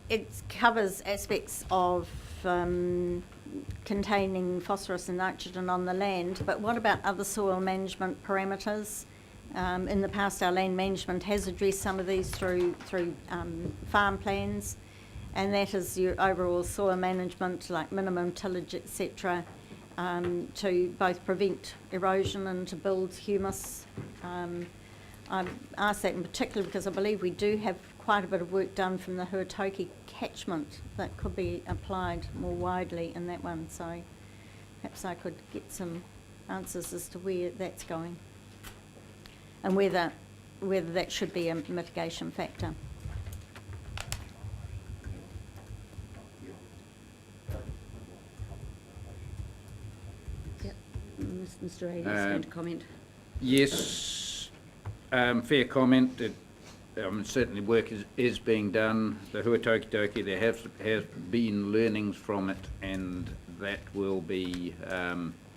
it covers aspects of containing phosphorus and nitrogen on the land, but what about other soil management parameters? In the past, our land management has addressed some of these through farm plans, and that is your overall soil management, like minimum tillage, etc., to both prevent erosion and to build humus. I've asked that in particular because I believe we do have quite a bit of work done from the Huatoki catchment that could be applied more widely in that one, so perhaps I could get some answers as to where that's going and whether that should be a mitigation factor. Yep. Mr. Ray is going to comment. Yes, fair comment. Certainly work is being done. The Huatoki, there has been learnings from it, and that will be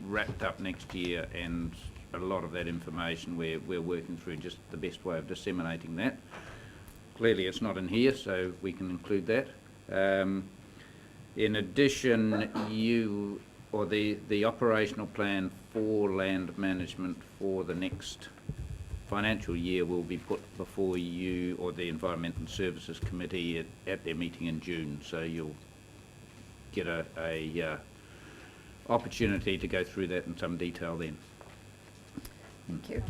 wrapped up next year, and a lot of that information we're working through just the best way of disseminating that. Clearly it's not in here, so we can include that. In addition, the operational plan for land management for the next financial year will be put before you or the Environment and Services Committee at their meeting in June, so you'll get a opportunity to go through that in some detail then. Thank you.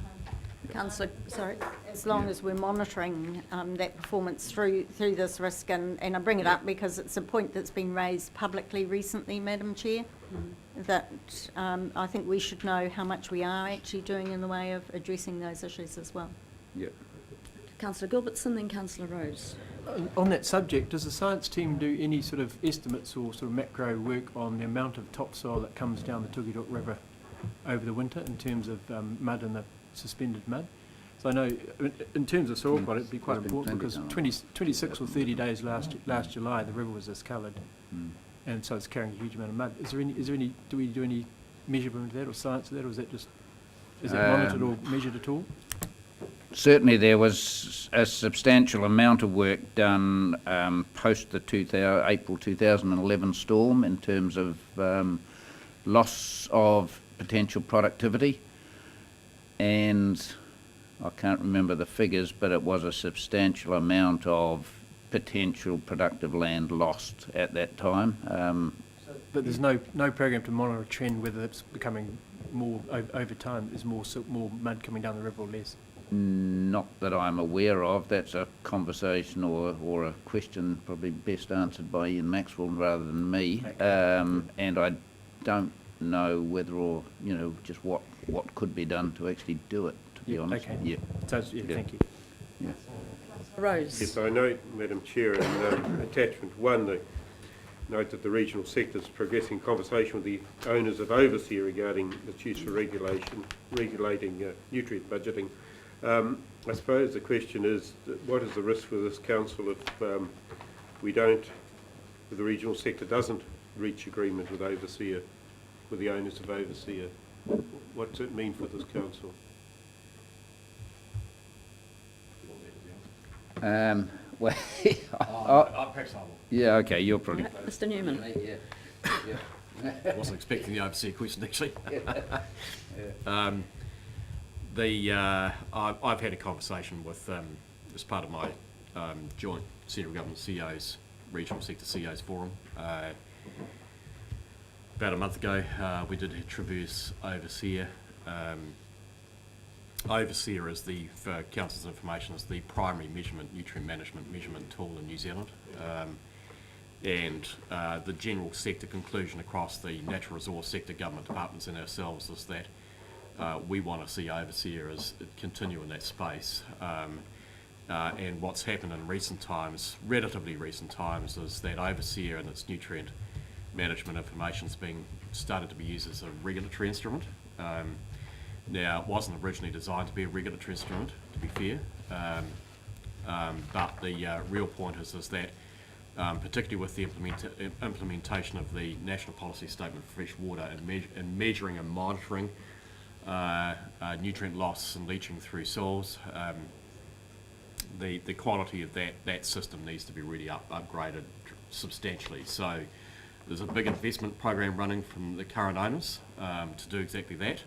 Councillor, sorry, as long as we're monitoring that performance through this risk, and I bring it up because it's a point that's been raised publicly recently, Madam Chair, that I think we should know how much we are actually doing in the way of addressing those issues as well. Yep. Councillor Gilbertson, then Councillor Rose. On that subject, does the science team do any sort of estimates or sort of macro work on the amount of topsoil that comes down the Tugidok River over the winter in terms of mud and the suspended mud? So I know in terms of soil quality it'd be quite important because 26 or 30 days last July the river was discoloured, and so it's carrying a huge amount of mud. Is there any do we do any measurement of that or science of that, or is it monitored or measured at all? Certainly there was a substantial amount of work done post the April 2011 storm in terms of loss of potential productivity, and I can't remember the figures, but it was a substantial amount of potential productive land lost at that time. But there's no program to monitor a trend whether it's becoming more over time. There's more mud coming down the river or less. Not that I'm aware of. That's a conversation or a question probably best answered by Ian Maxwell rather than me. And I don't know whether or just what could be done to actually do it. To be honest. Okay. Yeah. So, thank you. Yeah. Rose. Yes, I note, Madam Chair, in attachment 1, note that the regional sector is progressing conversation with the owners of Overseer regarding its use for regulating nutrient budgeting. I suppose the question is, what is the risk for this council if if the regional sector doesn't reach agreement with Overseer, with the owners of Overseer? What does it mean for this council? Well, Perhaps I will. yeah, okay, you're probably. Mr. Newman. I wasn't expecting the overseer question actually. I've had a conversation with, as part of my joint central government CEOs, regional sector CEOs forum. About a month ago, we did traverse Overseer. Overseer is for Council's information, is the primary nutrient management measurement tool in New Zealand. And the general sector conclusion across the natural resource sector, government departments and ourselves is that we want to see Overseer as continue in that space. And what's happened in recent times, relatively recent times, is that Overseer and its nutrient management information is started to be used as a regulatory instrument. Now, it wasn't originally designed to be a regulatory instrument, to be fair, but the real point is that, particularly with the implementation of the National Policy Statement for Fresh Water and measuring and monitoring nutrient loss and leaching through soils, the quality of that system needs to be really upgraded substantially. So there's a big investment program running from the current owners to do exactly that.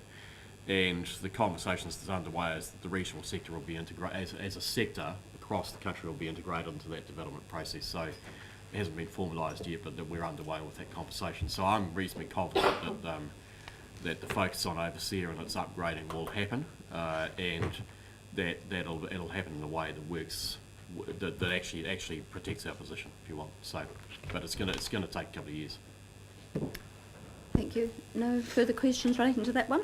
And the conversations that's underway is that the regional sector will be integrated, as a sector across the country, will be integrated into that development process. So it hasn't been formalised yet, but that we're underway with that conversation. So I'm reasonably confident that the focus on overseer and its upgrading will happen, and that'll happen in a way that works, that actually protects our position, if you want. So, but it's gonna take a couple of years. Thank you. No further questions relating to that one?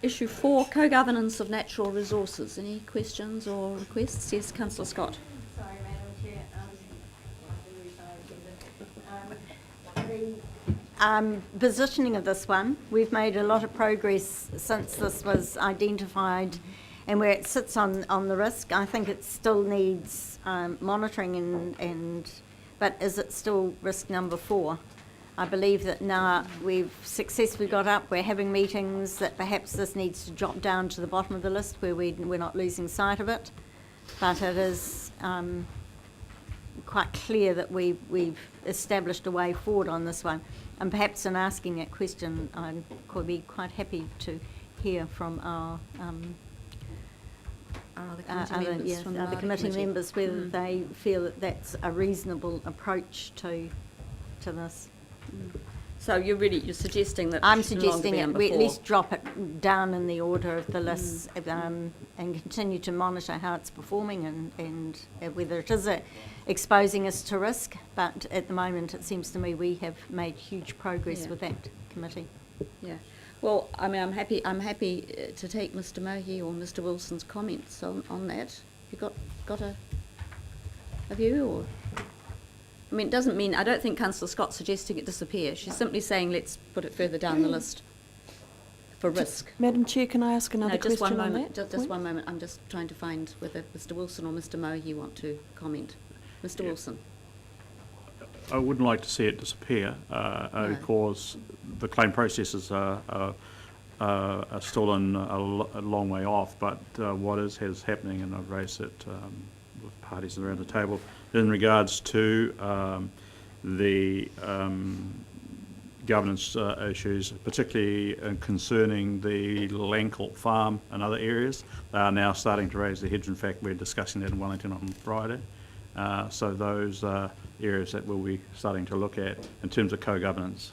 Issue 4, co-governance of natural resources. Any questions or requests? Yes, Councillor Scott. Sorry, Madam Chair. The positioning of this one, we've made a lot of progress since this was identified, and where it sits on the risk. I think it still needs monitoring, but is it still risk number 4? I believe that now we've successfully got up, we're having meetings, that perhaps this needs to drop down to the bottom of the list where we're not losing sight of it. But it is quite clear that we've established a way forward on this one. And perhaps in asking that question, I could be quite happy to hear from our Other committee members whether they feel that that's a reasonable approach to this. So you're suggesting that I'm it should no longer suggesting be that number we at 4. least drop it down in the order of the list, and continue to monitor how it's performing and whether it is exposing us to risk. But at the moment, it seems to me we have made huge progress with that committee. Yeah. Well, I mean, I'm happy to take Mr. Mohi or Mr. Wilson's comments on that. Have you got a view, or? I mean, it doesn't mean, I don't think Councillor Scott's suggesting it disappear. She's simply saying let's put it further down the list for risk. Madam Chair, can I ask another Just question one on moment. that? Just one moment. I'm just trying to find whether Mr. Wilson or Mr. Mohi want to comment. Mr. Wilson. I wouldn't like to see it disappear because the claim processes are still in a long way off, but what is happening, and I've raised it with parties around the table, in regards to the governance issues, particularly concerning the Langcourt farm and other areas. They are now starting to raise their heads. In fact, we're discussing that in Wellington on Friday. So those are areas that we'll be starting to look at in terms of co-governance.